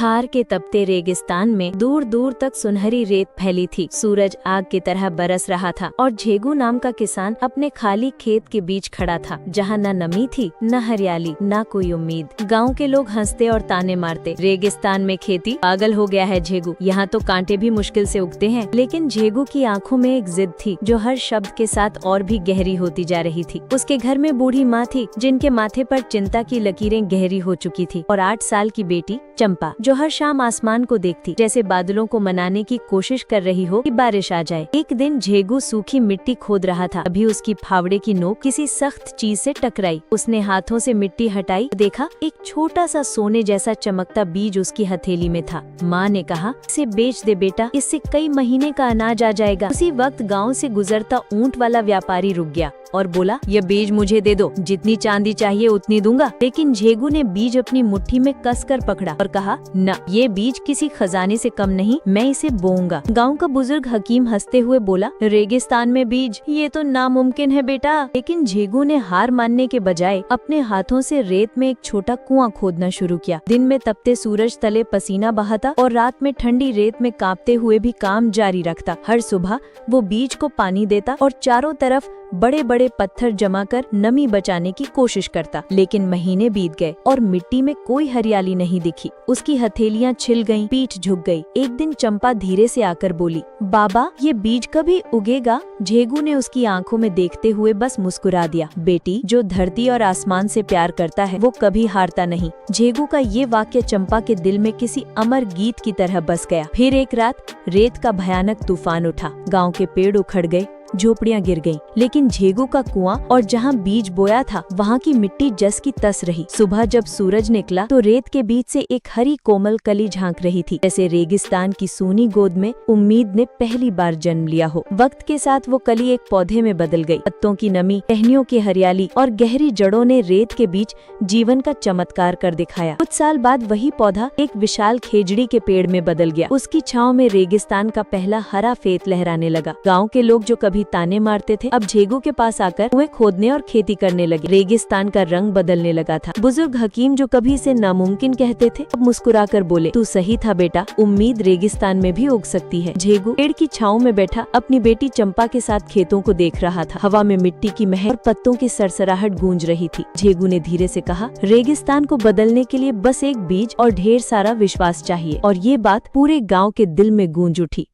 थार के तपते रेगिस्तान में दूर दूर तक सुनहरी रेत फैली थी। सूरज आग की तरह बरस रहा था और झेगू नाम का किसान अपने खाली खेत के बीच खड़ा था, जहाँ न नमी थी, न हरियाली, न कोई उम्मीद। गांव के लोग हंसते और ताने मारते, रेगिस्तान में खेती, पागल हो गया है झेगू, यहाँ तो कांटे भी मुश्किल से उगते हैं। लेकिन झेगू की आंखों में एक जिद थी जो हर शब्द के साथ और भी गहरी होती जा रही थी। उसके घर में बूढ़ी माँ थी जिनके माथे पर चिंता की लकीरें गहरी हो चुकी थी, और 8 साल की बेटी चंपा जो हर शाम आसमान को देखती, जैसे बादलों को मनाने की कोशिश कर रही हो कि बारिश आ जाए। एक दिन झेगू सूखी मिट्टी खोद रहा था, अभी उसकी फावड़े की नोक किसी सख्त चीज से टकराई। उसने हाथों से मिट्टी हटाई, देखा एक छोटा सा सोने जैसा चमकता बीज उसकी हथेली में था। माँ ने कहा, इसे बेच दे बेटा, इससे कई महीने का अनाज आ जाएगा। उसी वक्त गाँव से गुजरता ऊंट वाला व्यापारी रुक गया और बोला, यह बीज मुझे दे दो, जितनी चांदी चाहिए उतनी दूंगा। लेकिन झेगू ने बीज अपनी मुट्ठी में कसकर पकड़ा और कहा, न, ये बीज किसी खजाने से कम नहीं, मैं इसे बोऊंगा। गांव का बुजुर्ग हकीम हंसते हुए बोला, रेगिस्तान में बीज, ये तो नामुमकिन है बेटा। लेकिन झेगू ने हार मानने के बजाय अपने हाथों से रेत में एक छोटा कुआं खोदना शुरू किया। दिन में तपते सूरज तले पसीना बहाता और रात में ठंडी रेत में कांपते हुए भी काम जारी रखता। हर सुबह वो बीज को पानी देता और चारों तरफ बड़े बड़े पत्थर जमा कर नमी बचाने की कोशिश करता। लेकिन महीने बीत गए और मिट्टी में कोई हरियाली नहीं दिखी। उसकी हथेलियां छिल गईं, पीठ झुक गई। एक दिन चंपा धीरे से आकर बोली, बाबा, ये बीज कभी उगेगा? झेगू ने उसकी आंखों में देखते हुए बस मुस्कुरा दिया। बेटी, जो धरती और आसमान से प्यार करता है वो कभी हारता नहीं। झेगू का ये वाक्य चंपा के दिल में किसी अमर गीत की तरह बस गया। फिर एक रात रेत का भयानक तूफान उठा। गाँव के पेड़ उखड़ गए, झोपड़ियां गिर गईं, लेकिन झेगू का कुआं और जहां बीज बोया था वहां की मिट्टी जस की तस रही। सुबह जब सूरज निकला तो रेत के बीच से एक हरी कोमल कली झांक रही थी, जैसे रेगिस्तान की सूनी गोद में उम्मीद ने पहली बार जन्म लिया हो। वक्त के साथ वो कली एक पौधे में बदल गई। पत्तों की नमी, टहनियों की हरियाली और गहरी जड़ों ने रेत के बीच जीवन का चमत्कार कर दिखाया। कुछ साल बाद वही पौधा एक विशाल खेजड़ी के पेड़ में बदल गया। उसकी छांव में रेगिस्तान का पहला हरा फेत लहराने लगा। गाँव के लोग जो कभी ताने मारते थे, अब झेगू के पास आकर कुएं खोदने और खेती करने लगे। रेगिस्तान का रंग बदलने लगा था। बुजुर्ग हकीम जो कभी इसे नामुमकिन कहते थे, अब मुस्कुराकर बोले, तू सही था बेटा, उम्मीद रेगिस्तान में भी उग सकती है। झेगू पेड़ की छांव में बैठा अपनी बेटी चंपा के साथ खेतों को देख रहा था। हवा में मिट्टी की महक और पत्तों की सरसराहट गूंज रही थी। झेगू ने धीरे से कहा, रेगिस्तान को बदलने के लिए बस एक बीज और ढेर सारा विश्वास चाहिए। और ये बात पूरे गाँव के दिल में गूंज उठी।